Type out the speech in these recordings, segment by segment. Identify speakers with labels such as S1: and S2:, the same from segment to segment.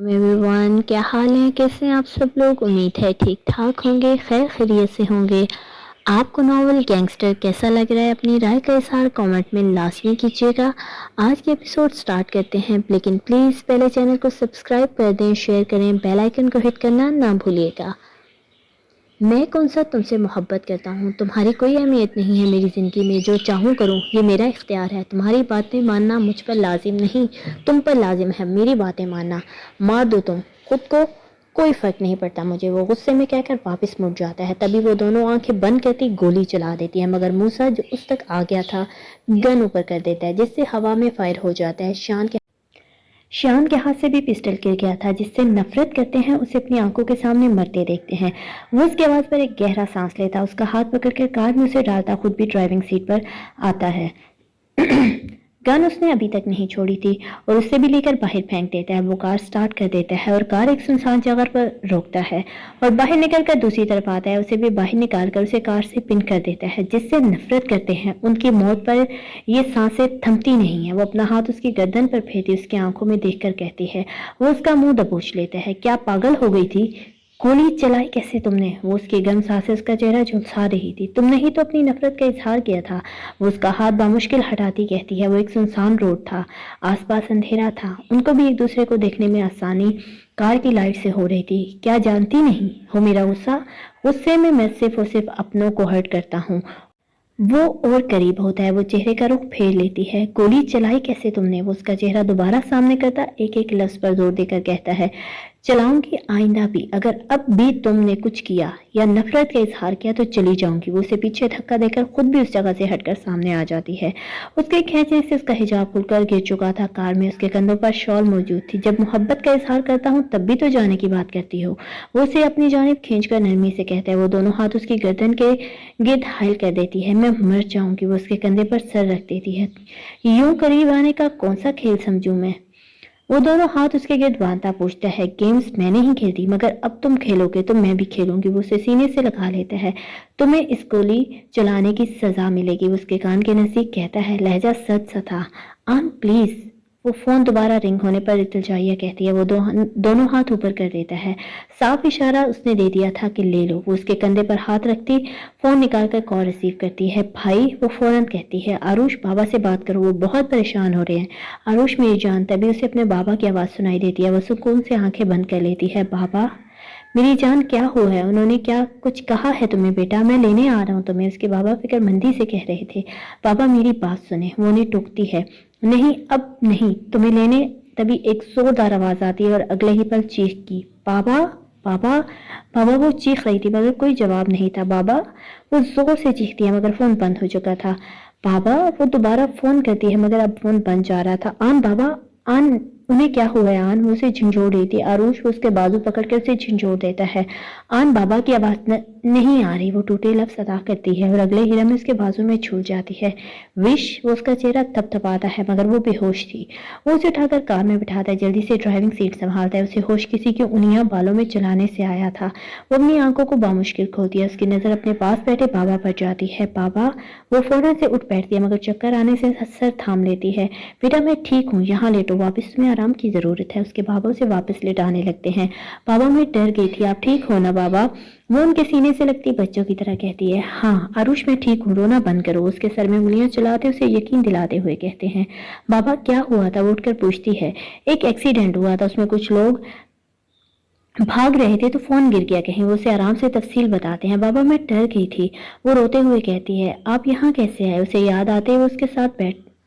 S1: Everyone, क्या हाल है? कैसे हैं आप सब लोग? उम्मीद है ठीक ठाक होंगे, खैर खैरियत से होंगे। आपको नॉवल गैंगस्टर कैसा लग रहा है? अपनी राय का इज़हार कमेंट में लाजमी कीजिएगा। आज के एपिसोड स्टार्ट करते हैं, लेकिन प्लीज़ पहले चैनल को सब्सक्राइब कर दें, शेयर करें, बेल आइकन को हिट करना ना भूलिएगा। मैं कौन सा तुमसे मोहब्बत करता हूँ, तुम्हारी कोई अहमियत नहीं है मेरी ज़िंदगी में। जो चाहूँ करूँ, ये मेरा इख्तियार है। तुम्हारी बातें मानना मुझ पर लाजिम नहीं, तुम पर लाजिम है मेरी बातें मानना। मार दो तुम खुद को, कोई फ़र्क नहीं पड़ता मुझे। वो गुस्से में कहकर वापस मुड़ जाता है। तभी वो दोनों आंखें बंद करती गोली चला देती है, मगर मूसा जो उस तक आ गया था गन ऊपर कर देता है, जिससे हवा में फायर हो जाता है। शान के हाथ से भी पिस्टल गिर गया था। जिससे नफरत करते हैं उसे अपनी आंखों के सामने मरते देखते हैं। वो उसकी आवाज़ पर एक गहरा सांस लेता, उसका हाथ पकड़कर कार में उसे डालता, खुद भी ड्राइविंग सीट पर आता है। गन उसने अभी तक नहीं छोड़ी थी और उससे भी लेकर बाहर फेंक देता है। वो कार स्टार्ट कर देता है और कार एक सुनसान जगह पर रोकता है और बाहर निकलकर दूसरी तरफ आता है। उसे भी बाहर निकालकर उसे कार से पिन कर देता है। जिससे नफरत करते हैं उनकी मौत पर ये सांसें थमती नहीं है। वो अपना हाथ उसकी गर्दन पर फेरती, उसकी आंखों में देखकर कहती है। वो उसका मुंह दबोच लेता है। क्या पागल हो गई थी? गोली चलाई कैसे तुमने? वो उसकी गर्म सांसें उसका चेहरा झुलसा रही थी। तुमने ही तो अपनी नफरत का इजहार किया था। वो उसका हाथ बामुश्किल हटाती कहती है। वो एक सुनसान रोड था, आसपास अंधेरा था, उनको भी एक दूसरे को देखने में आसानी कार की लाइट से हो रही थी। क्या जानती नहीं हो मेरा गुस्सा? गुस्से में मैं सिर्फ और सिर्फ अपनों को हर्ट करता हूँ। वो और करीब होता है। वो चेहरे का रुख फेर लेती है। गोली चलाई कैसे तुमने? वो उसका चेहरा दोबारा सामने करता, एक एक लफ्ज पर जोर देकर कहता है। चलाऊंगी आइंदा भी। अगर अब भी तुमने कुछ किया या नफरत का इजहार किया तो चली जाऊंगी। वो उसे पीछे धक्का देकर खुद भी उस जगह से हटकर सामने आ जाती है। उसके खींचने से उसका हिजाब खुलकर गिर चुका था। कार में उसके कंधों पर शॉल मौजूद थी। जब मोहब्बत का इजहार करता हूँ तब भी तो जाने की बात करती हो। वो उसे अपनी जानिब खींचकर नरमी से कहता है। वो दोनों हाथ उसकी गर्दन के गिर्द हायल कर देती है। मैं मर जाऊंगी। वो उसके कंधे पर सर रख देती है। यूं करीब आने का कौन सा खेल समझूं मैं? वो दोनों हाथ उसके गिर्द बांधता पूछता है। गेम्स मैंने ही खेलती, मगर अब तुम खेलोगे तो मैं भी खेलूंगी। वो उसे सीने से लगा लेता है। तुम्हें इस गोली चलाने की सजा मिलेगी। वो उसके कान के नजदीक कहता है, लहजा सच सा था। आन प्लीज। वो फोन दोबारा रिंग होने पर इल्तिजाइया कहती है। वो दोनों हाथ ऊपर कर देता है। साफ इशारा उसने दे दिया था कि ले लो। वो उसके कंधे पर हाथ रखती फोन निकालकर कॉल रिसीव करती है। भाई। वो फौरन कहती है, आरुष बाबा से बात करो, वो बहुत परेशान हो रहे हैं। आरुष मेरी जान। तभी उसे अपने बाबा की आवाज़ सुनाई देती है। वो सुकून से आंखें बंद कर लेती है। बाबा मेरी जान, क्या हुआ है? उन्होंने क्या कुछ कहा है तुम्हें? बेटा मैं लेने आ रहा हूँ तुम्हें, उसके बाबा फिक्रमंदी से कह रहे थे। बाबा मेरी बात सुने। वो उन्हें टोकती है। नहीं अब नहीं, तुम्हें लेने। तभी एक जोरदार आवाज आती है और अगले ही पल चीख की, बाबा बाबा बाबा। वो चीख रही थी मगर कोई जवाब नहीं था। बाबा। वो जोर से चीखती है मगर फोन बंद हो चुका था। बाबा। वो दोबारा फोन करती है मगर अब फोन बंद जा रहा था। आन बाबा आन। उन्हें क्या हुआ है आन? वो उसे झंझोड़ रही थी। आरुष वो उसके बाजू पकड़कर उसे झंझोड़ देता है। आन बाबा की आवाज नहीं आ रही। वो टूटे लफ्ज अदा करती है और अगले ही लम्हे उसके बाजू में छूट जाती है। विश। वो उसका चेहरा थपथपाता है मगर वो बेहोश थी। वो उसे उठाकर कार में बिठाता है, जल्दी से ड्राइविंग सीट संभालता है। उसे होश किसी की उंगलियां बालों में चलाने से आया था। वो अपनी आंखों को बामुश्किल खोलती है। उसकी नजर अपने पास बैठे बाबा पर जाती है। बाबा। वो फौरन से उठ बैठती है मगर चक्कर आने से सर थाम लेती है। बेटा मैं ठीक हूँ, यहाँ लेटो, वापस तुम्हें आराम की जरूरत है। उसके बाबा उसे वापस लेटाने लगते हैं। बाबा मैं डर गई थी, आप ठीक हो ना बाबा? वो उनके सीने से लगती बच्चों की तरह कहती है। हाँ आरुष मैं ठीक हूँ, रोना बंद करो। उसके सर में उंगलियां चलाते उसे यकीन दिलाते हुए कहते हैं। बाबा क्या हुआ था? वो उठकर पूछती है। एक एक्सीडेंट हुआ था, उसमें कुछ लोग भाग रहे थे तो फोन गिर गया कहीं। वो उसे आराम से तफसील बताते हैं। बाबा मैं डर गई थी। वो रोते हुए कहती है। आप यहाँ कैसे आए? उसे याद आते हुए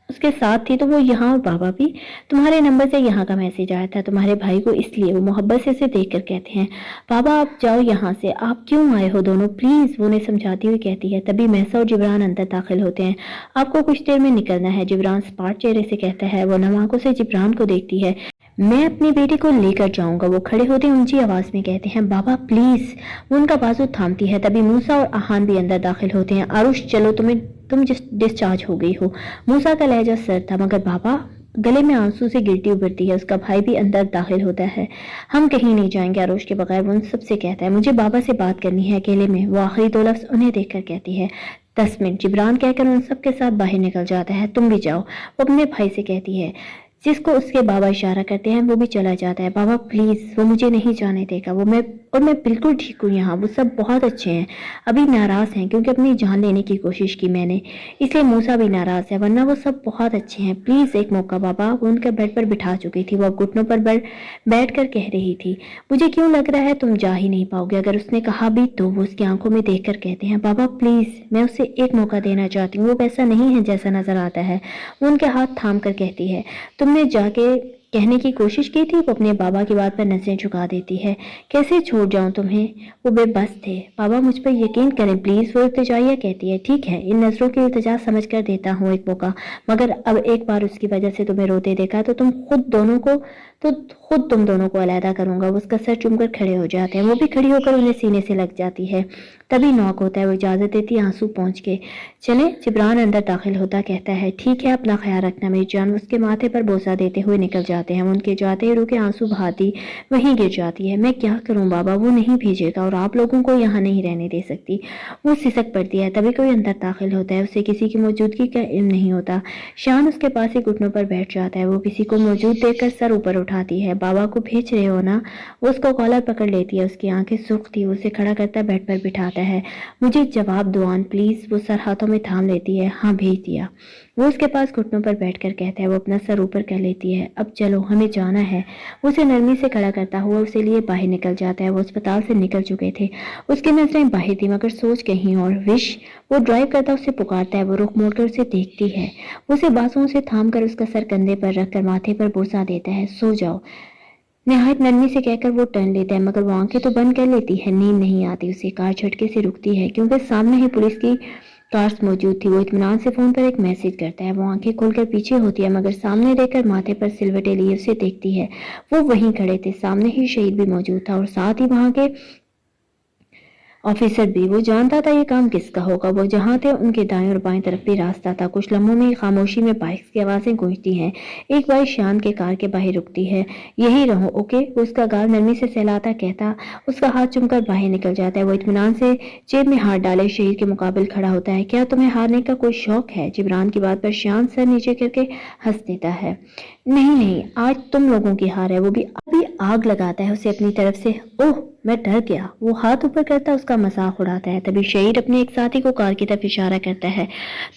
S1: उसके साथ थी तो वो यहाँ, और बाबा भी। तुम्हारे नंबर से यहाँ का मैसेज आया था तुम्हारे भाई को, इसलिए। वो मोहब्बत से उसे देख कर कहते हैं। बाबा आप जाओ यहाँ से, आप क्यों आए हो दोनों, प्लीज। वो उन्हें समझाती हुई कहती है। तभी महसा और जिब्रान अंदर दाखिल होते हैं। आपको कुछ देर में निकलना है, जिब्रान स्पाट चेहरे से कहता है। वो नम आंखों से जिब्रान को देखती है। मैं अपनी बेटी को लेकर जाऊंगा। वो खड़े होते ऊंची आवाज में कहते हैं। बाबा प्लीज। वो उनका बाजू थामती है। तभी मूसा और आहान भी अंदर दाखिल होते हैं। आरुष चलो, तुम डिस्चार्ज हो गई हो। मूसा का लहजा सर था मगर बाबा। गले में आंसू से गिरती उभरती है। उसका भाई भी अंदर दाखिल होता है। हम कहीं नहीं जाएंगे आरुष के बगैर। वो उन सबसे कहता है, मुझे बाबा से बात करनी है अकेले में। वो आखिरी दो लफ्ज उन्हें देखकर कहती है। 10 मिनट। जिब्रान कहकर उन सबके साथ बाहर निकल जाता है। तुम भी जाओ। वो अपने भाई से कहती है। जिस को उसके बाबा इशारा करते हैं वो भी चला जाता है। बाबा प्लीज़, वो मुझे नहीं जाने देगा, मैं बिल्कुल ठीक हूँ यहाँ, वो सब बहुत अच्छे हैं। अभी नाराज़ हैं क्योंकि अपनी जान लेने की कोशिश की मैंने, इसलिए मूसा भी नाराज़ है, वरना वो सब बहुत अच्छे हैं। प्लीज़ एक मौका बाबा। वो उनके बेड पर बिठा चुकी थी। वो घुटनों पर बैठ कर कह रही थी, मुझे क्यों लग रहा है तुम जा ही नहीं पाओगे। अगर उसने कहा भी तो वो उसकी आंखों में देख कर कहते हैं, बाबा प्लीज़, मैं उसे एक मौका देना चाहती हूँ, वो वैसा नहीं है जैसा नज़र आता है। वो उनके हाथ थाम कर कहती है, तुमने जाके कहने की कोशिश की थी। वो अपने बाबा की बात पर नजरें झुका देती है, कैसे छोड़ जाऊं तुम्हें। वो बेबस थे। बाबा मुझ पर यकीन करें प्लीज। वो इल्तिजाइया कहती है, ठीक है, इन नजरों की इल्तिजा समझ कर देता हूँ एक मौका, मगर अब एक बार उसकी वजह से तुम्हें रोते देखा तो खुद तुम दोनों को अलहदा करूंगा। वो उसका सर चूमकर खड़े हो जाते हैं। वो भी खड़ी होकर उन्हें सीने से लग जाती है। तभी नॉक होता है। वो इजाजत देती है आंसू पहुंच के। चले। जिब्रान अंदर दाखिल होता कहता है, ठीक है, अपना ख्याल रखना मेरी जान। उसके माथे पर बोसा देते हुए निकल जाते हैं। उनके जाते ही रुके आंसू बहाती वहीं गिर जाती है। मैं क्या करूं बाबा, वो नहीं भेजेगा और आप लोगों को यहाँ नहीं रहने दे सकती। वो सिसक पड़ती है। तभी कोई अंदर दाखिल होता है। उसे किसी की मौजूदगी का इल्म नहीं होता। शान उसके पास ही घुटनों पर बैठ जाता है। वो किसी को मौजूद देखकर सर ऊपर उठाती है। बाबा को भेज रहे हो ना। वो उसको कॉलर पकड़ लेती है। उसकी आंखें सुर्ख थी। उसे खड़ा करता बेड पर बिठाता है। मुझे जवाब दो आन प्लीज। वो सर हाथों में थाम लेती है। हाँ भेज दिया। वो उसके पास घुटनों पर बैठकर कहता है। वो अपना सर ऊपर कर लेती है। अब चलो, हमें जाना है। वो उसे नरमी से खड़ा करता हुआ उसे लिए बाहर निकल जाता है। वो अस्पताल से निकल चुके थे। उसकी नजरें बाहर थी मगर सोच कहीं और। विश। वो ड्राइव करता उसे पुकारता है। वो रुख मोड़कर उसे देखती है। वो उसे बाजुओं से थाम कर उसका सर कंधे पर रखकर माथे पर बोसा देता है। सो जाओ निहायत नरमी से कहकर वो टर्न लेता है, मगर वो आंखें तो बंद कर लेती है। नींद नहीं आती उसे। कार झटके से रुकती है क्योंकि सामने ही पुलिस की कार्स मौजूद थी। वो इत्मीनान से फोन पर एक मैसेज करता है। वो आंखें खोलकर पीछे होती है मगर सामने देखकर माथे पर सिलवटे लिए उसे देखती है। वो वहीं खड़े थे। सामने ही शहीद भी मौजूद था और साथ ही वहां के ऑफिसर भी। वो जानता था ये काम किसका होगा। वो जहाँ थे उनके दाएं और बाएं तरफ भी रास्ता था। कुछ लम्हों में खामोशी में बाइक्स की आवाजें गूंजती हैं। एक बाइक शान के कार के बाहर रुकती है। यही रहो ओके। वो उसका गाल नरमी से सहलाता कहता उसका हाथ चुमकर बाहर निकल जाता है। वो इत्मीनान से जेब में हाथ डाले शहीद के मुकाबिल खड़ा होता है। क्या तुम्हें हारने का कोई शौक है। जिब्रान की बात पर शान सर नीचे करके हंस देता है। नहीं, आज तुम लोगों की हार है। वो भी अभी आग लगाता है उसे अपनी तरफ से। ओह, मैं डर गया। वो हाथ ऊपर करता उसका मजाक उड़ाता है। तभी शहीद अपने एक साथी को कार की तरफ इशारा करता है।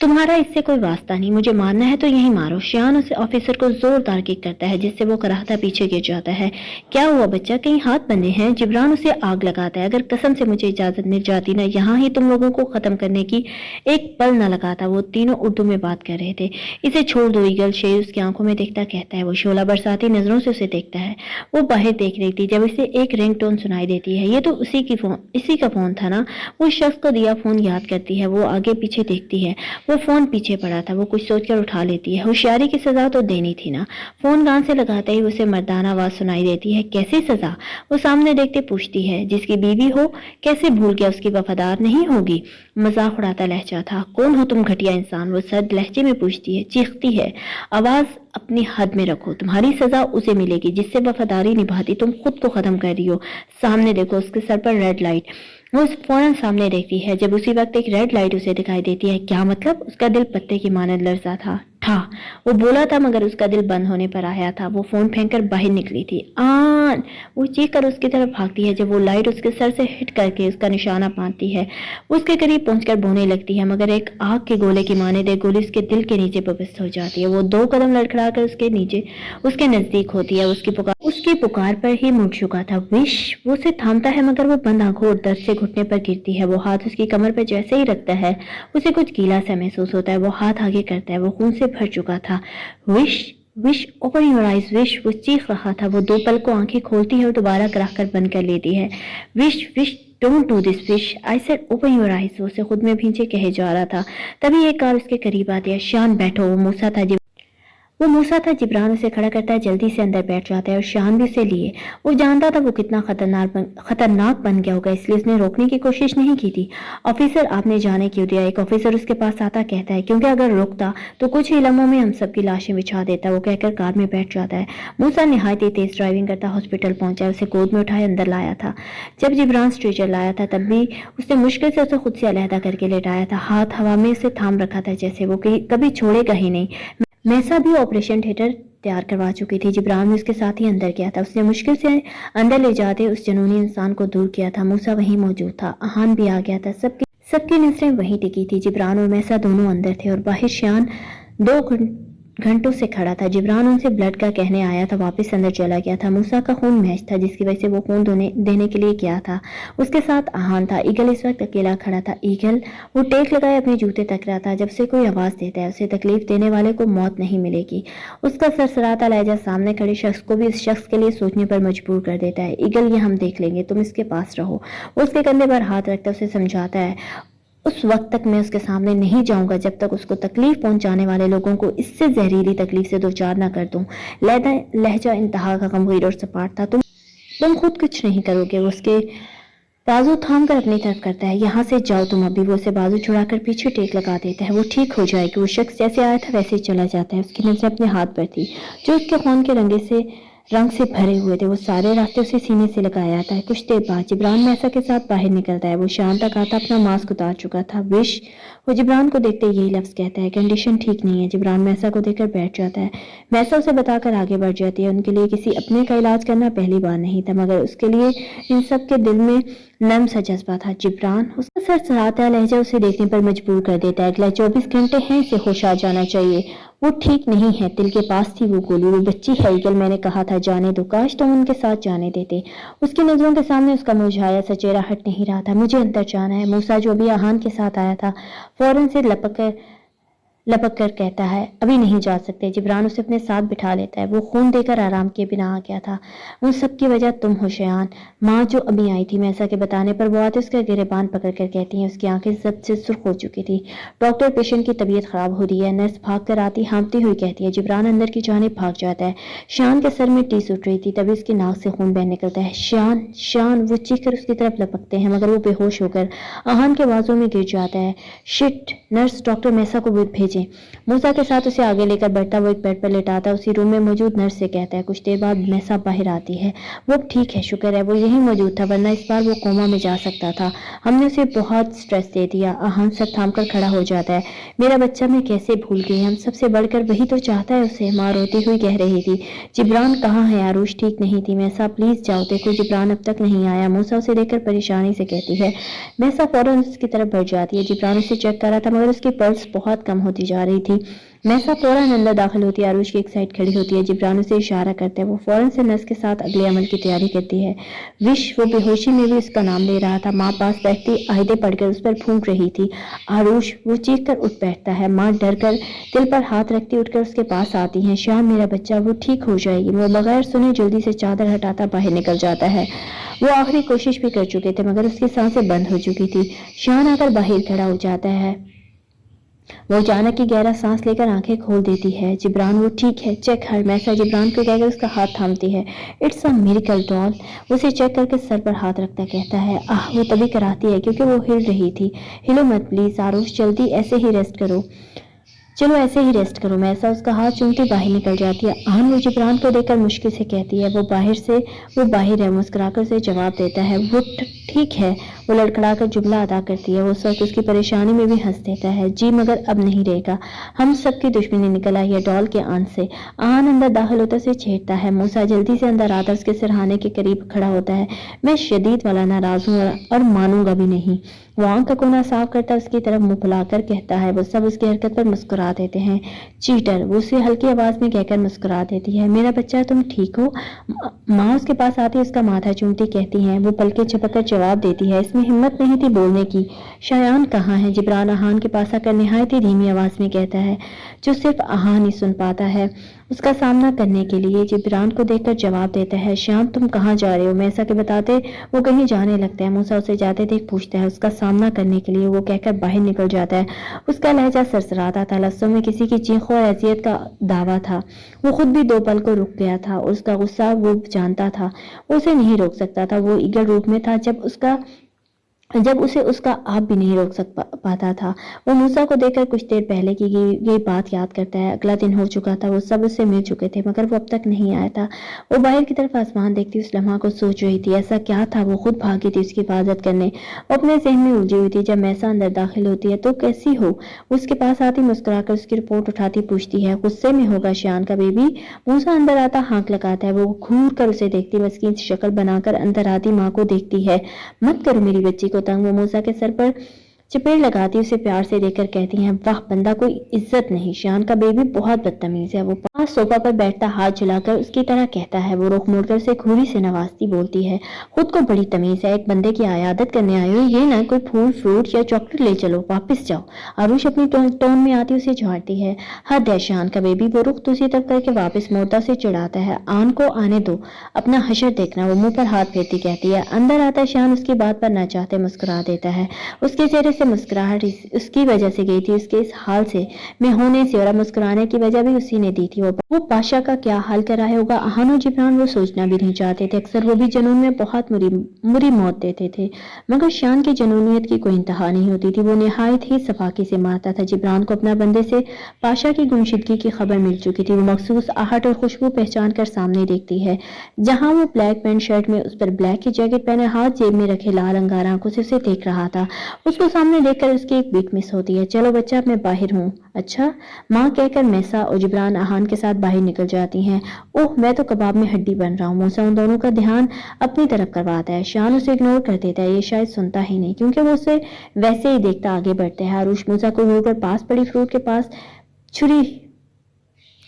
S1: तुम्हारा इससे कोई वास्ता नहीं, मुझे मारना है तो यही मारो। शान उस ऑफिसर को जोरदार किक करता है जिससे वो कराहता पीछे गिर जाता है। क्या हुआ बच्चा, कहीं हाथ बंधे हैं। जिब्रान उसे आग लगाता है। अगर कसम से मुझे इजाजत मिल जाती ना, यहाँ ही तुम लोगों को खत्म करने की एक पल न लगाता। वो तीनों उर्दू में बात कर रहे थे। इसे छोड़ दो ईगल। शहीद उसकी आंखों में देखता कहता है। वो शोला बरसाती नजरों से उसे देखता है। वो बाहर देख रही थी जब इसे एक रिंगटोन सुनाई देती है। ये तो इसी का फोन था ना। वो शख्स को दिया फोन याद करती है। वो आगे पीछे देखती है। वो फोन पीछे पड़ा था। वो कुछ सोचकर उठा लेती है। होशियारी की सजा तो देनी थी ना। फोन कान से लगाते ही उसे मर्दाना आवाज सुनाई देती है। कैसी सजा। वो सामने देखते पूछती है। जिसकी बीवी हो कैसे भूल गया, उसकी वफादार नहीं होगी। मजाक उड़ाता लहजा था। कौन हो तुम घटिया इंसान। वो सर्द लहजे में पूछती है। चीखती है। आवाज अपनी हद में रखो। तुम्हारी सजा उसे मिलेगी जिससे वफादारी निभाती तुम खुद को खत्म कर रही हो। सामने देखो। उसके सर पर रेड लाइट। वो फौरन सामने देखती है जब उसी वक्त एक रेड लाइट उसे दिखाई देती है। क्या मतलब। उसका दिल पत्ते की मानद लरसा था। वो बोला था मगर उसका दिल बंद होने पर आया था। वो फोन फेंककर बाहर निकली थी। आन। वो चीख कर उसकी तरफ भागती है जब वो लाइट उसके सर से हिट करके उसका निशाना बांधती है। उसके करीब पहुंचकर बोने लगती है मगर एक आग के गोले की माने गोली उसके दिल के नीचे पबिस्त हो जाती है। वो 2 कदम लड़खड़ा कर उसके नजदीक होती है। उसकी पुकार पर ही मुड़ चुका था। विश। वो उसे थामता है मगर वो बंद आंखों और दर्द से घुटने पर गिरती है। वो हाथ उसकी कमर पर जैसे ही रखता है उसे कुछ गीला सा महसूस होता है। वो हाथ आगे करता है। वो खून से भर चुका था। Wish open your eyes. Wish. वो चीख रहा था। वो 2 पल को आंखें खोलती है और दोबारा कराह कर बंद कर लेती है। Wish don't do this wish. I said open your eyes. वो उसे खुद में भींचे कहे जा रहा था। तभी एक कार उसके करीब आती है। शान बैठो। वो मूसा था। जिब्रान उसे खड़ा करता है। जल्दी से अंदर बैठ जाता है और शान भी उसे लिए। वो जानता था वो कितना खतरनाक बन गया होगा, इसलिए उसने रोकने की कोशिश नहीं की थी। ऑफिसर आपने जाने क्यों दिया। एक ऑफिसर उसके पास आता कहता है क्योंकि अगर रोकता तो कुछ ही लम्हों में हम सबकी लाशें बिछा देता। वो कहकर कार में बैठ जाता है। मूसा निहायत ही तेज ड्राइविंग करता हॉस्पिटल पहुंचा। उसे गोद में उठाए अंदर लाया था। जब जिब्रान स्ट्रेचर लाया था तब भी उसने मुश्किल से उसे खुद से अलहदा करके लेटाया था। हाथ हवा में उसे थाम रखा था जैसे वो कभी छोड़ेगा ही नहीं। मैसा भी ऑपरेशन थिएटर तैयार करवा चुकी थी। जिब्रान भी उसके साथ ही अंदर गया था। उसने मुश्किल से अंदर ले जाते उस जुनूनी इंसान को दूर किया था। मूसा वहीं मौजूद था। अहान भी आ गया था। सबकी नजरें वहीं टिकी थी। जिब्रान और मैसा दोनों अंदर थे और बाहर शान 2 घंटों से खड़ा था। जिब्रान उनसे ब्लड का कहने आया था, वापस अंदर चला गया था। मूसा का खून मैच था, जिसकी वजह से वो खून देने के लिए गया था। उसके साथ अहान था। ईगल इस वक्त अकेला खड़ा था। ईगल वो टेक लगाए अपने जूते तक रहा था। जब से कोई आवाज देता है, उसे तकलीफ देने वाले को मौत नहीं मिलेगी। उसका सरसराता लहजा सामने खड़े शख्स को भी इस शख्स के लिए सोचने पर मजबूर कर देता है। ईगल, ये हम देख लेंगे, तुम इसके पास रहो। वो उसके कंधे पर हाथ रखता उसे समझाता है, उस वक्त तक मैं उसके सामने नहीं जाऊंगा जब तक उसको तकलीफ पहुंचाने वाले लोगों को इससे जहरीली तकलीफ से दो चार ना कर दूं। लहजा इंतहा का गंभीर और सपाट था। तुम खुद कुछ नहीं करोगे। वो उसके बाजू थाम कर अपनी तरफ करता है। यहाँ से जाओ तुम अभी। वो उसे बाजू छुड़ाकर पीछे टेक लगा देता है। वो ठीक हो जाएगी। वो शख्स जैसे आया था वैसे ही चला जाता है। उसकी नजर अपने हाथ पर थी जो उसके खून के रंग से भरे हुए थे। वो सारे रास्ते उसे सीने से लगाया आता है। कुछ देर बाद जिब्रान मैसा के साथ बाहर निकलता है। वो शाम तक आता अपना मास्क उतार चुका था। विश, वो जिब्रान को देखते यही लफ्ज कहता है, कंडीशन ठीक नहीं है। जिब्रान मैसा को देखकर बैठ जाता है। मैसा उसे बताकर आगे बढ़ जाती है। उनके लिए किसी अपने का इलाज करना पहली बार नहीं था, मगर उसके लिए इन सब के दिल में नर्म सा जज्बा था। जिब्रान, उसका सर सराहता लहजा उसे देखने पर मजबूर कर देता है। अगला 24 घंटे हैं, इसे होश आ जाना चाहिए। वो ठीक नहीं है। दिल के पास थी वो गोली। वो बच्ची है। ईगल, मैंने कहा था जाने दो। काश तुम उनके साथ जाने देते। उसकी नजरों के सामने उसका मुरझाया सा चेहरा हट नहीं रहा था। मुझे अंदर जाना है। मूसा, जो अभी अहान के साथ आया था, फौरन से लपक कर कहता है, अभी नहीं जा सकते। जिब्रान उसे अपने साथ बिठा लेता है। वो खून देकर आराम के बिना आ गया था। उन सब की वजह तुम हो शयान। माँ जो अभी आई थी मैसा के बताने पर वो आते उसका गिरेबान पकड़ कर कहती हैं। उसकी आंखें सब से सुर्ख हो चुकी थी। डॉक्टर, पेशेंट की तबीयत खराब हो रही है। नर्स भाग कर आती हाँफती हुई कहती है। जिब्रान अंदर की जानिब भाग जाता है। शान के सर में टीस उठ रही थी, तभी उसकी नाक से खून बह निकलता है। शान, शान, वो चीख कर उसकी तरफ लपकते हैं, मगर वो बेहोश होकर अहान के बाजू में गिर जाता है। शिट, नर्स, डॉक्टर मैसा को भेजें। मूसा के साथ उसे आगे लेकर बैठता वो एक बेड पर लेटाता उसी रूम में मौजूद नर्स से कहता है। कुछ देर बाद मैसा बाहर आती है। वो ठीक है, शुक्र है वो यहीं मौजूद था, वरना इस बार वो कोमा में जा सकता था। हमने उसे बहुत स्ट्रेस दे दिया। अहान सर थाम कर खड़ा हो जाता है। मेरा बच्चा मैं कैसे भूल गई। हम सबसे बढ़कर वही तो चाहता है उसे। माँ रोती हुई कह रही थी। जिब्रान कहाँ है? आरुष ठीक नहीं थी। मैसा, प्लीज जाओ देखो, जिब्रान अब तक नहीं आया। मूसा उसे देखकर परेशानी से कहती है। मैसा फौरन उसकी तरफ बढ़ जाती है। जिब्रान उसे चेक कर रहा था, मगर उसकी पल्स बहुत कम होती जा रही थी। मैसा फौरन अंदर दाखिल होती है। आरुष की एक साइड खड़ी होती है। जिब्रान उसे इशारा करता है। वो फौरन से नर्स के साथ अगले अमल की तैयारी करती है। विश, वो बेहोशी में भी उसका नाम ले रहा था। माँ पास बैठती आयदे पढ़कर उस पर फूंक रही थी। आरुष, वो चीख कर उठ बैठता है। माँ डर कर दिल पर हाथ रखती उठकर उसके पास आती है। श्याम, मेरा बच्चा, वो ठीक हो जाएगी। वो बगैर सुने जल्दी से चादर हटाता बाहर निकल जाता है। वो आखिरी कोशिश भी कर चुके थे, मगर उसकी सांसें बंद हो चुकी थी। शान आकर बाहर खड़ा हो जाता है। वो अचानक की गहरा सांस लेकर आंखें खोल देती है। जिब्रान, वो ठीक है, चेक हर। मैसा जिब्रान को कहकर उसका हाथ थामती है। It's a miracle doll. उसे चेक करके सर पर हाथ रखता कहता है। आह, वो तभी कराती है क्योंकि वो हिल रही थी। हिलो मत प्लीज आरुष, जल्दी ऐसे ही रेस्ट करो। चलो ऐसे ही रेस्ट करो। मैसा उसका हाथ चूमती बाहर निकल जाती है। आन वो जिब्रान को देखकर मुश्किल से कहती है। वो बाहर है। मुस्कुराकर उसे जवाब देता है। वो ठीक है। वो लड़खड़ाकर जुमला अदा करती है। वो सब उसकी परेशानी में भी हंस देता है। जी, मगर अब नहीं रहेगा। हम सबकी दुश्मनी निकल आई है डॉल के आन से। आन अंदर दाखिल होता से छेड़ता है। मूसा जल्दी से अंदर आता उसके सिरहाने के करीब खड़ा होता है। मैं शदीद वाला नाराज हूँ और मानूंगा भी नहीं। वो आंख का कोना साफ करता उसकी तरफ मुंह फुलाकर कहता है। वो सब उसकी हरकत पर मुस्कुरा देते हैं। चीटर, वो उसे हल्की आवाज में कहकर मुस्कुरा देती है। मेरा बच्चा, तुम ठीक हो? माँ उसके पास आती उसका माथा चूमती कहती हैं। वो पलके झपककर जवाब देती है। इसमें हिम्मत नहीं थी बोलने की। शायान कहाँ है? जिब्रान अहान के पास आकर निहायत ही धीमी आवाज में कहता है, जो सिर्फ अहान ही सुन पाता है। उसका सामना करने के लिए जिब्रान को देखकर जवाब देता है। श्याम, तुम कहाँ जा रहे हो? मैसा के बताते वो कहीं जाने लगता है। मूसा उसे जाते देख पूछता है। उसका सामना करने के लिए, वो कहकर बाहर निकल जाता है। उसका लहजा सरसराता था। लफ्जों में किसी की चीखों और अजियत का दावा था। वो खुद भी 2 पल को रुक गया था। उसका गुस्सा वो जानता था, उसे नहीं रोक सकता था। वो ईगल रूप में था। जब उसका जब उसे उसका आप भी नहीं रोक पाता था। वो मूसा को देखकर कुछ देर पहले की ये बात याद करता है। अगला दिन हो चुका था, वो सब उससे मिल चुके थे, मगर वो अब तक नहीं आया था। वो बाहर की तरफ आसमान देखती उस लम्हा को सोच रही थी। ऐसा क्या था? वो खुद भागी थी उसकी हिफाजत करने। वो अपने जहन में उलझी हुई थी। जब मैसा अंदर दाखिल होती है तो कैसी हो, उसके पास आती, मुस्कुराकर उसकी रिपोर्ट उठाती, पूछती है, गुस्से में होगा शान का बेबी? मूसा अंदर आता, हाँक लगाता है। वो घूर कर उसे देखती, मस्कीन सी शक्ल बनाकर अंदर आती माँ को देखती है। मत करो मेरी बच्ची को तंग। वो मूसा के सर पर चपेट लगाती उसे प्यार से देखकर कहती हैं, वाह बंदा कोई इज्जत नहीं। शान का बेबी बहुत बदतमीज है। वो पास सोफा पर बैठता हाथ जलाकर उसकी तरह कहता है। वो रुख मोड़कर उसे घूरी से नवाजती बोलती है, खुद को बड़ी तमीज है, एक बंदे की आयादत करने आई हो, ये ना कोई फूल फ्रूट या चॉकलेट ले चलो, वापस जाओ। आरुष अपनी टोन में आती उसे झाड़ती है। हद है शान का बेबी। वो रुख दूसरी तरफ करके वापस मोड़ता उसे चिढ़ाता है, आन को आने दो, अपना हशर देखना। वो मुंह पर हाथ फेरती कहती है। अंदर आता शान उसकी बात पर न चाहते मुस्कुरा देता है। उसके चेहरे से मुस्कुराहट उसकी वजह से गई थी, उसके इस हाल से में होने से, और मुस्कुराने की वजह भी उसी ने दी थी। वो पाशा का क्या हाल कर रहा होगा। अहान और जिब्रान वो सोचना भी नहीं चाहते थे। अक्सर वो भी जुनून में बहुत मुरी मौत देते थे, मगर शान की जुनूनियत की कोई इंतहा नहीं होती थी। वो निहायत ही सफाकी से मारता था। जिब्रान को अपना बंदे से पाशा की गुमशुदगी की खबर मिल चुकी थी। वो मखसूस आहट और खुशबू पहचान कर सामने देखती है। जहां वो ब्लैक पैंट शर्ट में उस पर ब्लैक की जैकेट पहने हाथ जेब में रखे लाल अंगारा आंखों से उसे देख रहा था। उसको सामने देखकर उसकी एक बीट मिस होती है। चलो बच्चा, मैं बाहर हूँ। अच्छा माँ कहकर मैसा और जिब्रान अहान के साथ बाहर निकल जाती हैं। ओह, मैं तो कबाब में हड्डी बन रहा हूँ। मूसा उन दोनों का ध्यान अपनी तरफ करवाता है। शान उसे इग्नोर कर देता है। ये शायद सुनता ही नहीं, क्योंकि वो उसे वैसे ही देखता आगे बढ़ते हैं। आरुष मूसा को घूर कर पास पड़ी फ्रूट के पास छुरी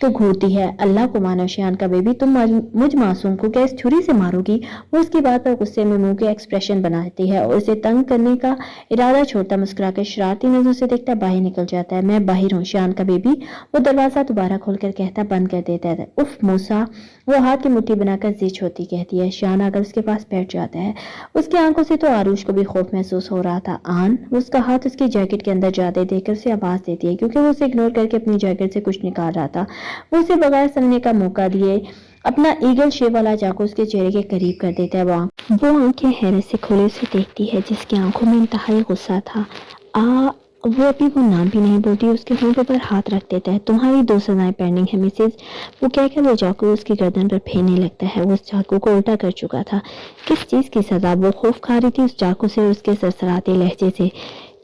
S1: तो घूरती है। अल्लाह को मानो शान का बेबी, तुम मुझ मासूम को क्या इस छुरी से मारोगी? वो उसकी बात पर गुस्से में मुंह के एक्सप्रेशन बनाती है और उसे तंग करने का इरादा छोड़ता मुस्कुराकर शरारती नजरों से देखता बाहर निकल जाता है। मैं बाहर हूँ शान का बेबी। वो दरवाजा दोबारा खोलकर कहता, बंद कर देता है। उफ मूसा। वो हाथ की मुट्ठी बनाकर जिच होती कहती है। शान आकर उसके पास बैठ जाता है। उसकी आंखों से तो आरुष को भी खौफ महसूस हो रहा था। आन। उसका हाथ उसकी जैकेट के अंदर जाते देखकर उसे आवाज देती है, क्योंकि वो उसे इग्नोर करके अपनी जैकेट से कुछ निकाल रहा था। वो उसे बगैर समझने का मौका दिए अपना ईगल शेप वाला चाकू उसके चेहरे के करीब कर देता है। वो आंखें हैरत से खोले उसे देखती है, जिसकी आंखों में इंतहाई गुस्सा था। वो अभी वो नाम भी नहीं बोलती, उसके होंठों पर हाथ रख देता है। तुम्हारी 2 सजाएं पेंडिंग है मिसेज। वो कहकर वो चाकू उसकी गर्दन पर फेरने लगता है। वो उस चाकू को उल्टा कर चुका था। किस चीज की सजा? वो खौफ खा रही थी उस चाकू से, उसके सरसराते लहजे से।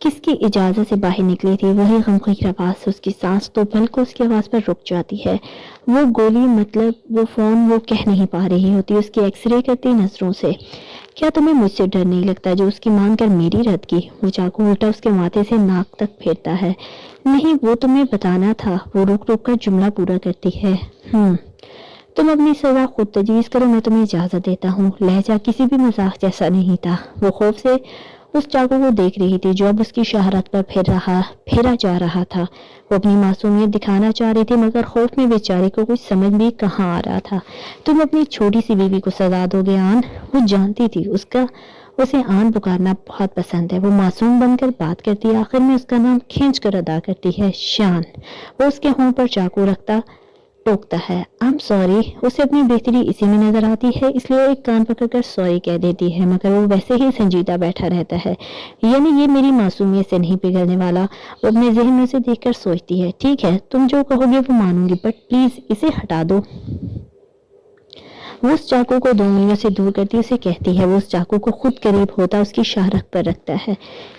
S1: किसकी इजाजत से बाहर निकली थी? वही गमगीन आवाज। उसकी सांस तो पल को उसकी आवाज पर रुक जाती है। वो गोली, मतलब वो फोन, वो कह नहीं पा रही होती उसकी एक्सरे करती नजरों से। क्या तुम्हें मुझसे डर नहीं लगता जो उसकी मांग कर मेरी रद्द की? वो चाकू उल्टा उसके माथे से नाक तक फेरता है। नहीं, वो तुम्हें बताना था। वो रुक रुक कर जुमला पूरा करती है। तुम अपनी सजा खुद तजवीज करो, मैं तुम्हें इजाजत देता हूँ। लहजा किसी भी मजाक जैसा नहीं था। वो खौफ से उस चाकू को देख रही थी जो अब उसकी शहरत पर फेरा जा रहा था। वो अपनी मासूमियत दिखाना चाह रही थी, मगर खौफ में बेचारी को कुछ समझ भी कहाँ आ रहा था। तुम अपनी छोटी सी बीवी को सजा दोगे आन? वो जानती थी उसे आन पुकारना बहुत पसंद है। वो मासूम बनकर बात करती है। आखिर में उसका नाम खींच कर अदा करती है, शान। वो उसके होंठ पर चाकू रखता टोकता है। I am sorry. उसे अपनी बेहतरी इसी में नजर आती है, इसलिए एक कान पकड़कर सॉरी कह देती है, मगर वो वैसे ही संजीदा बैठा रहता है। यानी ये मेरी मासूमियत से नहीं पिघलने वाला। वो अपने जहन में उसे देखकर सोचती है, ठीक है तुम जो कहोगे वो मानूंगी, बट प्लीज इसे हटा दो। वो उस चाकू को 2 उंगलियों से दूर करती उसे कहती है। वो उस चाकू को खुद करीब होता उसकी शाहरख पर रखता है।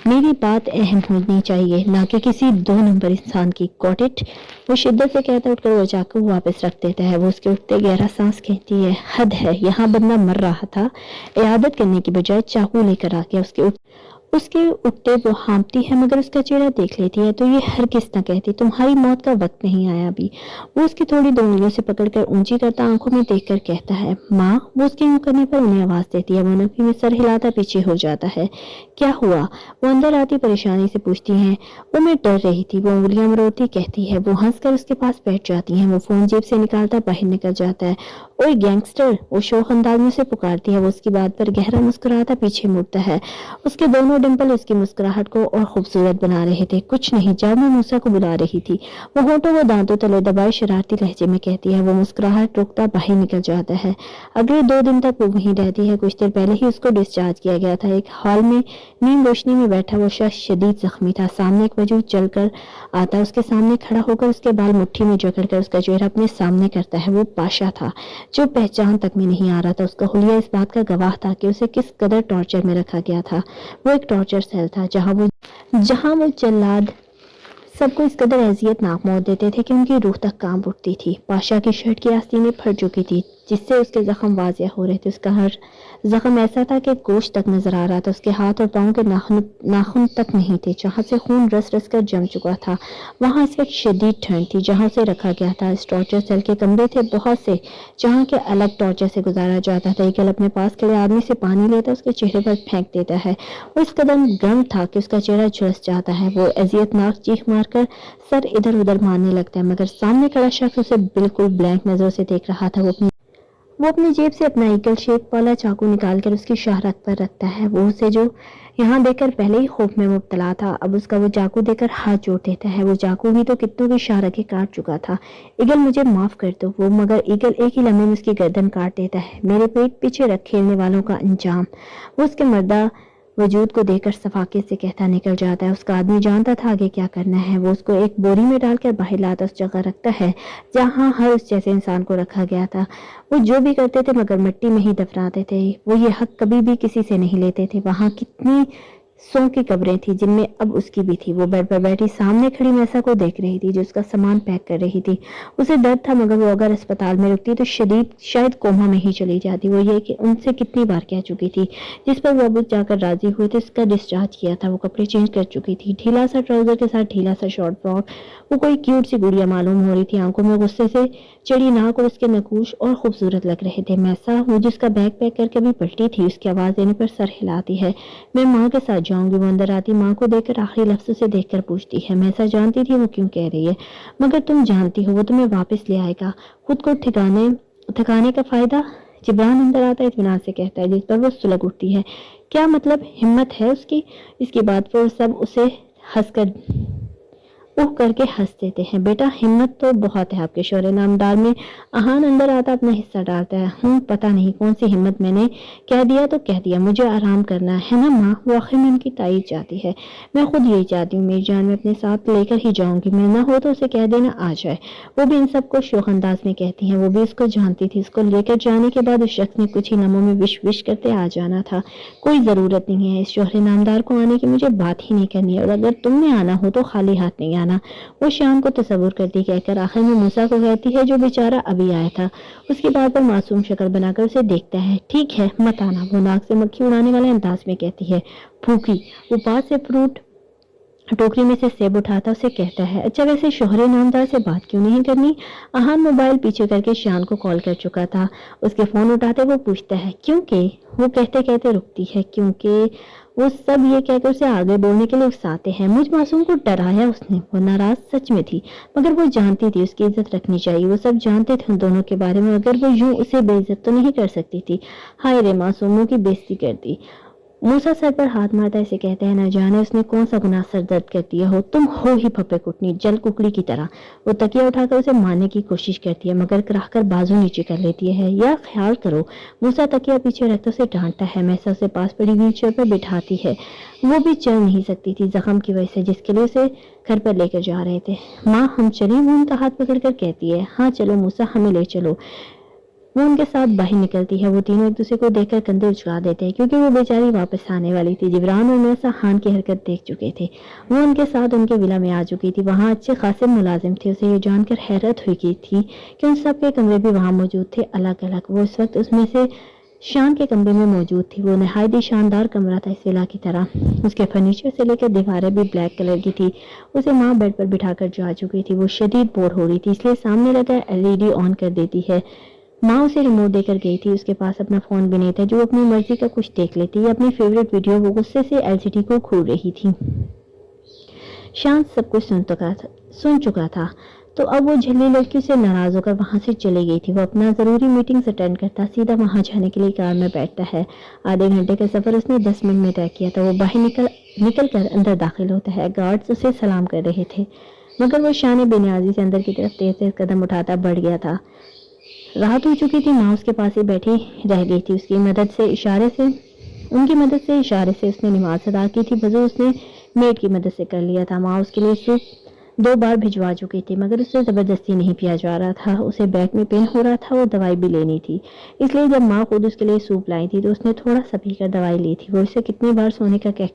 S1: मेरी बात अहम होनी चाहिए, ना कि किसी 2 नंबर इंसान की। Got it? वो शिद्दत से कहता उठकर वो चाकू वापस रख देता है। वो उसके उठते गहरा सांस खींचती है। हद है, यहाँ बंदा मर रहा था, इयादत करने की बजाय चाकू लेकर आ गया। उसके उठते वो हाँपती है, मगर उसका चेहरा देख लेती है तो ये हरगिज़ न कहती, तुम्हारी मौत का वक्त नहीं आया अभी। वो उसकी थोड़ी 2 उंगलियों से पकड़कर ऊंची करता आंखों में देखकर कहता है, माँ। वो उसके यूं करने पर उन्हें आवाज देती है। वो नफी में सर हिलाता पीछे हो जाता है। क्या हुआ? वो अंदर आती परेशानी से पूछती है। वो मैं डर रही थी। वो उंगलियां मरोड़ती कहती है। वो हंसकर उसके पास बैठ जाती है। वो फोन जेब से निकालता बाहर निकल जाता है। ओए गैंगस्टर, वो शौक अंदाज में उसे पुकारती है। वो उसकी बात पर गहरा मुस्कुराता पीछे मुड़ता है। उसके दोनों डिंपल उसकी मुस्कुराहट को और खूबसूरत बना रहे थे। कुछ नहीं, जब मैं मूसा को बुला रही थी, वो होठों को दांतों तले दबाए शरारती लहजे में कहती है। वो मुस्कुराहट रोकता बाहर निकल जाता है। अगले 2 दिन तक वो वहीं रहती है। कुछ देर पहले ही उसको डिस्चार्ज किया गया था। एक हॉल में नीम रोशनी में बैठा वो शख्स शदीद जख्मी था। सामने एक वजूद चलकर आता, उसके सामने खड़ा होकर उसके बाल मुट्ठी में जकड़कर उसका चेहरा अपने सामने करता है। वो पाशा था, जो पहचान तक में नहीं आ रहा था। उसका हुलिया इस बात का गवाह था कि उसे किस कदर टॉर्चर में रखा गया था। वो एक टॉर्चर सेल था जहां वो जल्लाद सबको इस कदर अजियतनाक मौत देते थे कि उनकी रूह तक कांप उठती थी। पाशा की शर्ट की आस्तीनें फट चुकी थी, जिससे उसके जख्म वाज़ेह हो रहे थे। उसका हर जख्म ऐसा था कि गोश्त तक नजर आ रहा था। उसके हाथ और पाँव के नाखून तक नहीं थे, जहाँ से खून रस रस कर जम चुका था। वहाँ इस वक्त शदीद ठंड थी जहाँ उसे रखा गया था। इस टॉर्चर सेल के कमरे थे बहुत से, जहाँ के अलग टॉर्चर से गुजारा जाता था। ईगल अपने पास खड़े आदमी से पानी लेता, उसके चेहरे पर फेंक देता है। वो इस कदर गर्म था कि उसका चेहरा झुलस जाता है। वो अजियतनाक चीख मारकर सर इधर उधर मारने लगता है, मगर सामने खड़ा शख्स उसे बिल्कुल ब्लैंक नजरों से देख रहा था। वो अपनी जेब से अपना ईगल शेप वाला चाकू निकालकर उसकी शाहरत पर रखता है। वो उसे जो यहाँ देखकर पहले ही खौफ में मुब्तला था, अब उसका वो चाकू देकर हाथ जोड़ देता है। वो चाकू भी तो कितनों की शाहरतें काट चुका था। ईगल, मुझे माफ कर दो। वो मगर ईगल एक ही लम्हे में उसकी गर्दन काट देता है। मेरे पेट पीछे रख खेलने वालों का अंजाम। वो उसके मर्दा वजूद को देखकर सफाके से कहता निकल जाता है। उसका आदमी जानता था आगे क्या करना है। वो उसको एक बोरी में डालकर बाहर लाता उस जगह रखता है जहाँ हर उस जैसे इंसान को रखा गया था। वो जो भी करते थे मगर मिट्टी में ही दफनाते थे। वो ये हक कभी भी किसी से नहीं लेते थे। वहाँ कितनी 100 की कब्रें थी जिनमें अब उसकी भी थी। वो बेड पर बैठी सामने खड़ी मैसा को देख रही थी जो उसका सामान पैक कर रही थी। उसे डर था मगर वो अगर अस्पताल में रुकती तो शायद कोमा में ही चली जाती। वो ये कि उनसे कितनी बार कह चुकी थी, जिस पर वो अब जाकर राजी हुए थे। उसका डिस्चार्ज किया था। वो कपड़े चेंज कर चुकी थी, ढीला सा ट्राउजर के साथ ढीला सा शॉर्ट फ्रॉक। वो कोई क्यूट सी गुड़िया मालूम हो रही थी। आंखों में गुस्से से चढ़ी नाक और उसके नकूश और खूबसूरत लग रहे थे। मैसा, वो जिसका बैग पैक करके भी पलटी थी, उसकी आवाज देने पर सर हिलाती है। मैं माँ के साथ जाऊंगी। वो अंदर आती, माँ को देखकर आखिरी लफ्ज़ से देखकर पूछती है। मैसा जानती थी वो क्यों कह रही है, मगर तुम जानती हो वो तुम्हें वापस ले आएगा। खुद को ठिकाने का फायदा। जिब्रान अंदर आता है, इत्मीनान से कहता है, जिस पर वो सुलग उठती है। क्या मतलब, हिम्मत है उसकी। इसकी बात पर सब उसे हंसकर उह करके हंस देते हैं। बेटा, हिम्मत तो बहुत है आपके शौर्य नामदार में। अहान अंदर आता अपना हिस्सा डालता है। पता नहीं कौन सी हिम्मत, मैंने कह दिया तो कह दिया, मुझे आराम करना है ना माँ। वो आखिर में उनकी तारीफ चाहती है। मैं खुद यही चाहती हूँ, मेरी जान मैं अपने साथ लेकर ही जाऊंगी। मैं ना हो तो उसे कह देना आ जाए। वो भी इन सबको शौक अंदाज में कहती है। वो भी उसको जानती थी। उसको लेकर जाने के बाद उस शख्स ने कुछ ही लम्हों में विश विश करते आ जाना था। कोई जरूरत नहीं है इस शौहरे नामदार को आने की, मुझे बात ही नहीं करनी है, और अगर तुमने आना हो तो खाली हाथ नहीं आना। वो शाम को तसव्वुर करती कहकर आखिर में मूसा को कहती है, जो बेचारा अभी आया था। उसकी बात पर मासूम शक्ल बनाकर उसे देखता है। ठीक है, मत आना। वो नाक से मक्खी उड़ाने वाले अंदाज में कहती है। भूखी। वो पास से फ्रूट टोकरी में से सेब उठाता उसे कहता है, अच्छा वैसे शोहरे नामदार से बात क्यों नहीं करनी। अहान मोबाइल पीछे करके शान को कॉल कर चुका था। उसके फोन उठाते वो पूछता है क्योंकि। वो कहते कहते रुकती है, क्योंकि वो सब ये कहकर उसे आगे बोलने के लिए उकसाते हैं। मुझ मासूम को डराया उसने। वो नाराज सच में थी, मगर वो जानती थी उसकी इज्जत रखनी चाहिए। वो सब जानते थे उन दोनों के बारे में, मगर वो यूं उसे बेइज्जत तो नहीं कर सकती थी। हाय रे, मासूमों की बेइज्जती कर दी। मूसा सर पर हाथ मारता ऐसे कहते हैं, न जाने उसने कौन सा गुनाह सर दर्द कर दिया हो। तुम हो ही फपे कुटनी, जल कुकड़ी की तरह। वो तकिया उठाकर उसे मारने की कोशिश करती है, मगर कराहकर बाजू नीचे कर लेती है। या ख्याल करो। मूसा तकिया पीछे रखकर उसे डांटता है। मैसा उसे पास पड़ी व्हीलचेयर पर बिठाती है। वो भी चल नहीं सकती थी जख्म की वजह से, जिसके लिए उसे घर पर लेकर जा रहे थे। माँ हम चलें, वो उनका हाथ पकड़कर कहती है। हाँ चलो मूसा, हमें ले चलो। वो उनके साथ बाहर निकलती है। वो तीनों एक दूसरे को देखकर कंधे उचका देते हैं, क्योंकि वो बेचारी वापस आने वाली थी। जिब्रान और मैसा हान की हरकत देख चुके थे। वो उनके साथ उनके विला में आ चुकी थी। वहाँ अच्छे खासे मुलाजिम थे। उसे ये जानकर हैरत हुई की थी कि उन सब के कमरे भी वहाँ मौजूद थे, अलग अलग। वो इस वक्त उसमें से शान के कमरे में मौजूद थी। वो नहायत ही शानदार कमरा था इस विला की तरह। उसके फर्नीचर से लेकर दीवारें भी ब्लैक कलर की थी। उसे माँ बेड पर बिठाकर जा चुकी थी। वो शदीद बोर हो रही थी, इसलिए सामने लगा LED ऑन कर देती है। माँ उसे रिमोट देकर गई थी। उसके पास अपना फोन भी नहीं था जो अपनी मर्जी का कुछ देख लेती। अपनी फेवरेट वीडियो वो गुस्से से LCD को खोल रही थी। शांत सब कुछ सुन चुका था। تو اب وہ جھلی لڑکی سے ناراض ہو کر وہاں سے چلی گئی تھی۔ وہ اپنا ضروری میٹنگز اٹینڈ کرتا سیدھا وہاں جانے کے لیے کار میں بیٹھتا ہے۔ آدھے گھنٹے کا سفر اس نے 10 منٹ میں طے کیا تھا۔ وہ باہر نکل کر اندر داخل ہوتا ہے۔ گارڈز اسے سلام کر رہے تھے مگر وہ شان بے نیازی سے اندر کی طرف تیز تیز قدم اٹھاتا بڑھ گیا تھا۔ رات ہو چکی تھی، ماں اس کے پاس ہی بیٹھی رہ گئی تھی۔ ان کی مدد سے اشارے سے اس نے نماز ادا کی تھی۔ وضو اس نے میڈ کی مدد سے کر لیا تھا۔ ماں اس کے لیے سوپ 2 بار بھجوا چکی تھی مگر اسے زبردستی نہیں پیا جا رہا تھا۔ اسے بیک میں پین ہو رہا تھا، وہ دوائی بھی لینی تھی، اس لیے جب ماں خود اس کے لیے سوپ لائی تھی تو اس نے تھوڑا سا پی کر دوائی لی تھی۔ وہ اسے کتنی بار سونے کا کہہ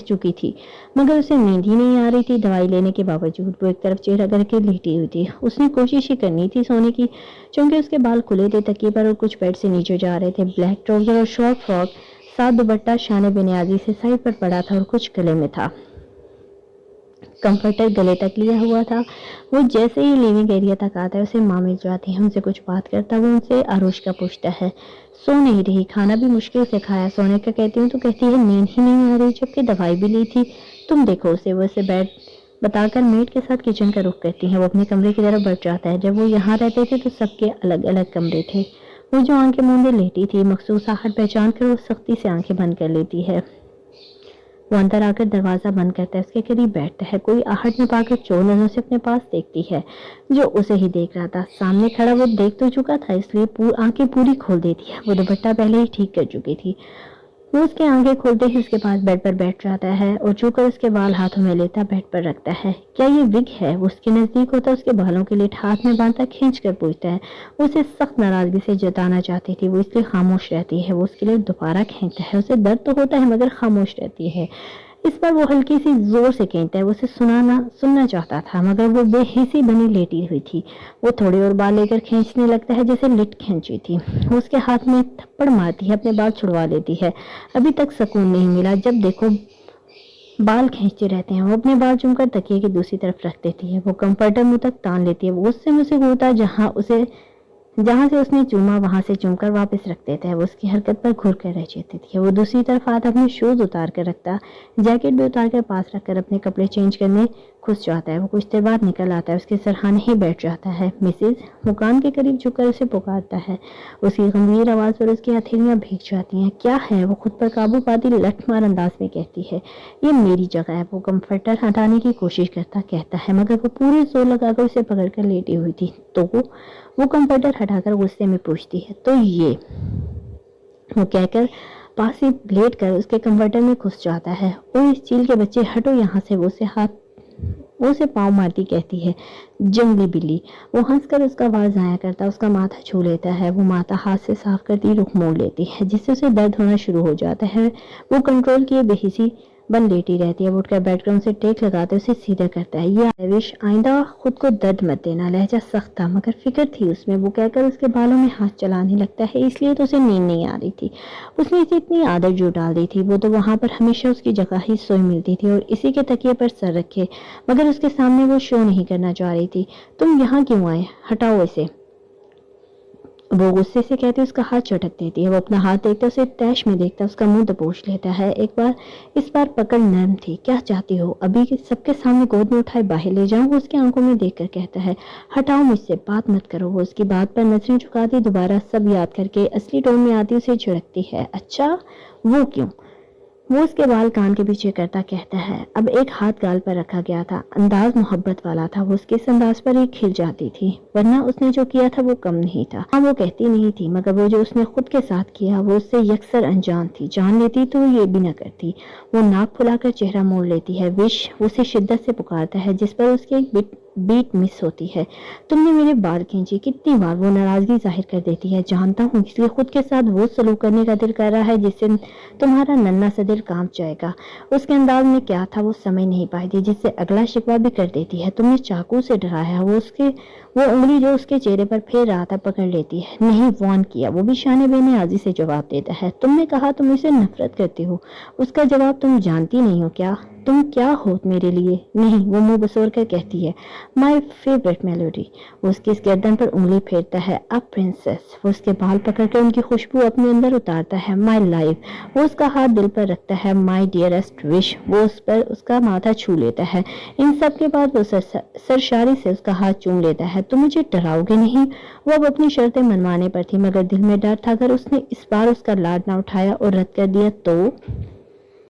S1: چکی تھی مگر اسے نیند ہی نہیں آ رہی تھی۔ دوائی لینے کے باوجود وہ ایک طرف چہرہ کر کے لیٹی ہوئی تھی۔ اس نے کوشش ہی کرنی تھی سونے کی، چونکہ اس کے بال کھلے تھے تکیے پر اور کچھ بیڈ سے نیچے جا رہے تھے۔ بلیک ٹراؤزر اور شارٹ فراک ساتھ دوپٹہ شان بے نیازی سے سائڈ پر پڑا تھا اور کچھ گلے میں تھا، کمفرٹر گلے تک لیا ہوا تھا۔ وہ جیسے ہی لیونگ ایریا تک آتا ہے اسے ماں مل جاتی ہے، ان سے کچھ بات کرتا وہ ان سے آروش کا پوچھتا ہے۔ سو نہیں رہی، کھانا بھی مشکل سے کھایا، سونے کا کہتی ہوں تو کہتی ہے نیند ہی نہیں آ رہی، جبکہ دوائی بھی لی تھی، تم دیکھو اسے۔ وہ اسے بیڈ بتا کر میڈ کے ساتھ کچن کا رخ کرتی ہے۔ وہ اپنے کمرے کی طرف بڑھ جاتا ہے۔ جب وہ یہاں رہتے تھے تو سب کے الگ الگ کمرے تھے۔ وہ جو آنکھیں موندے لیٹی تھی، مخصوص آہٹ پہچان کر وہ سختی سے آنکھیں بند کر لیتی ہے۔ وہ اندر آ کر دروازہ بند کرتا ہے، اس کے قریب بیٹھتا ہے۔ کوئی آہٹ نہ پا کر چور نظروں سے اپنے پاس دیکھتی ہے، جو اسے ہی دیکھ رہا تھا۔ سامنے کھڑا وہ دیکھ تو چکا تھا، اس لیے آنکھیں پوری کھول دیتی ہے۔ وہ دوپٹہ پہلے ہی ٹھیک کر چکی تھی۔ وہ اس کے آنکھیں کھولتے ہی اس کے پاس بیڈ پر بیٹھ جاتا ہے اور چھو کر اس کے بال ہاتھوں میں لیتا بیڈ پر رکھتا ہے۔ کیا یہ وگ ہے؟ وہ اس کے نزدیک ہوتا، اس کے بالوں کے لیٹ ہاتھ میں باندھتا کھینچ کر پوچھتا ہے۔ وہ اسے سخت ناراضگی سے جتانا چاہتی تھی، وہ اس لیے خاموش رہتی ہے۔ وہ اس کے لیے دوبارہ کھینچتا ہے، اسے درد تو ہوتا ہے مگر خاموش رہتی ہے۔ اس پر وہ ہلکی سی زور سے کھینچتا ہے۔ وہ اسے سننا چاہتا تھا مگر وہ بے حسی بنی لیٹی ہوئی تھی۔ وہ تھوڑے اور بال لے کر کھینچنے لگتا ہے جیسے لٹ کھینچی تھی۔ وہ اس کے ہاتھ میں تھپڑ مارتی ہے، اپنے بال چھڑوا لیتی ہے۔ ابھی تک سکون نہیں ملا، جب دیکھو بال کھینچتے رہتے ہیں۔ وہ اپنے بال چوم کر تکیے کی دوسری طرف رکھ دیتی ہے۔ وہ کمفرٹر منہ تک تان لیتی ہے۔ وہ غصے میں سے ہوتا جہاں سے اس نے چوما وہاں سے چوم کر واپس رکھ دیتا ہے۔ وہ اس کی حرکت پر گھور کر رہ جاتی تھی۔ وہ دوسری طرف ہاتھ اپنے شوز اتار کر رکھتا، جیکٹ بھی اتار کر پاس رکھ کر اپنے کپڑے چینج کرنے گھس جاتا ہے۔ وہ کچھ دیر بعد نکل آتا ہے، اس کے سرہانے ہی بیٹھ جاتا ہے۔ مسز وہ کان کے قریب جھک کر اسے پکارتا ہے۔ اس کی گمبھیر آواز پر اس کی ہتھیلیاں بھیگ جاتی ہیں۔ کیا ہے؟ وہ خود پر قابو پاتی لٹھ مار انداز میں کہتی ہے۔ یہ میری جگہ ہے۔ وہ کمفرٹر ہٹانے کی کوشش کہتا ہے مگر وہ پورے زور لگا کر اسے پکڑ کر لیٹی ہوئی تھی۔ تو وہ کمفرٹر ہٹا کر غصے میں پوچھتی ہے، تو یہ؟ وہ کہہ کر پاس ہی لیٹ کر اس کے کمفرٹر میں گھس جاتا ہے۔ اور اس چیل کے بچے، ہٹو یہاں سے۔ وہ اسے پاؤں مارتی کہتی ہے، جنگلی بلی۔ وہ ہنس کر اس کا وار ضائع کرتا، اس کا ماتھا چھو لیتا ہے۔ وہ ماتھا ہاتھ سے صاف کرتی رخ موڑ لیتی ہے جس سے اسے درد ہونا شروع ہو جاتا ہے۔ وہ کنٹرول کیے بے حسی بن لیٹی رہتی ہے۔ وہ اٹھ کر بیڈ گراؤنڈ سے ٹیک لگاتے اسے سیدھا کرتا ہے۔ یہ آئیوش، آئندہ خود کو درد مت دینا۔ لہجہ سخت تھا مگر فکر تھی اس میں۔ وہ کہہ کر اس کے بالوں میں ہاتھ چلانے لگتا ہے، اس لیے تو اسے نیند نہیں آ رہی تھی۔ اس نے اسے اتنی عادت جو ڈال دی تھی، وہ تو وہاں پر ہمیشہ اس کی جگہ ہی سوئی ملتی تھی اور اسی کے تکیے پر سر رکھے، مگر اس کے سامنے وہ شو نہیں کرنا چاہ رہی تھی۔ تم یہاں کیوں آئے؟ ہٹاؤ اسے۔ وہ غصے سے کہتے اس کا ہاتھ چٹک دیتی ہے۔ وہ اپنا ہاتھ دیکھتا، اسے تیش میں دیکھتا، اس کا منہ دبوچ لیتا ہے۔ اس بار پکڑ نرم تھی۔ کیا چاہتی ہو؟ ابھی سب کے سامنے گود میں اٹھائے باہر لے جاؤں؟ وہ اس کی آنکھوں میں دیکھ کر کہتا ہے، ہٹاؤ مجھ سے، بات مت کرو۔ وہ اس کی بات پر نظریں جھکاتی دوبارہ سب یاد کر کے اصلی ٹون میں آتی اسے جھڑکتی ہے۔ اچھا وہ کیوں؟ وہ اس کے بال کان کے پیچھے کرتا کہتا ہے۔ اب ایک ہاتھ گال پر رکھا گیا تھا، انداز محبت والا تھا۔ وہ اس کے اس انداز پر ہی کھل جاتی تھی، ورنہ اس نے جو کیا تھا وہ کم نہیں تھا۔ ہاں وہ کہتی نہیں تھی مگر وہ جو اس نے خود کے ساتھ کیا وہ اس سے یکسر انجان تھی۔ جان لیتی تو یہ بھی نہ کرتی۔ وہ ناک پھلا کر چہرہ موڑ لیتی ہے۔ وش اسے شدت سے پکارتا ہے جس پر اس کی ایک بیٹ مس ہوتی ہے۔ تم نے میرے بال کھینچے کتنی بار؟ وہ ناراضگی ظاہر کر دیتی ہے۔ جانتا ہوں، اس لیے خود کے ساتھ وہ سلوک کرنے کا دل کر رہا ہے جس سے تمہارا ننھا سا دل کانپ جائے گا۔ اس کے انداز میں کیا تھا وہ سمجھ نہیں پائی تھی، جس سے اگلا شکوہ بھی کر دیتی ہے۔ تم نے چاقو سے ڈرایا۔ وہ انگلی جو اس کے چہرے پر پھیر رہا تھا پکڑ لیتی ہے۔ نہیں، وارن کیا۔ وہ بھی شانے بے نیازی سے جواب دیتا ہے۔ تم نے کہا تم اسے نفرت کرتی ہو۔ اس کا جواب تم جانتی نہیں ہو کیا؟ تم کیا ہو میرے لیے؟ نہیں، وہ منہ بسور کر کہتی ہے مائی فیوریٹ میلوڈی۔ وہ اس کی اس گردن پر انگلی پھیرتا ہے اب پرنسس۔ وہ اس کے بال پکڑ کر ان کی خوشبو اپنے اندر اتارتا ہے مائی لائف۔ وہ اس کا ہاتھ دل پر رکھتا ہے مائی ڈیئرسٹ وش۔ وہ اس پر اس کا ماتھا چھو لیتا ہے۔ ان سب کے بعد وہ سرشاری سے اس کا ہاتھ چوم لیتا ہے۔ تم مجھے ڈراؤ گے نہیں؟ وہ اب اپنی شرطیں منوانے پر تھی، مگر دل میں ڈر تھا اگر اس نے اس بار اس کا لاڈ نہ اٹھایا اور رد کر دیا تو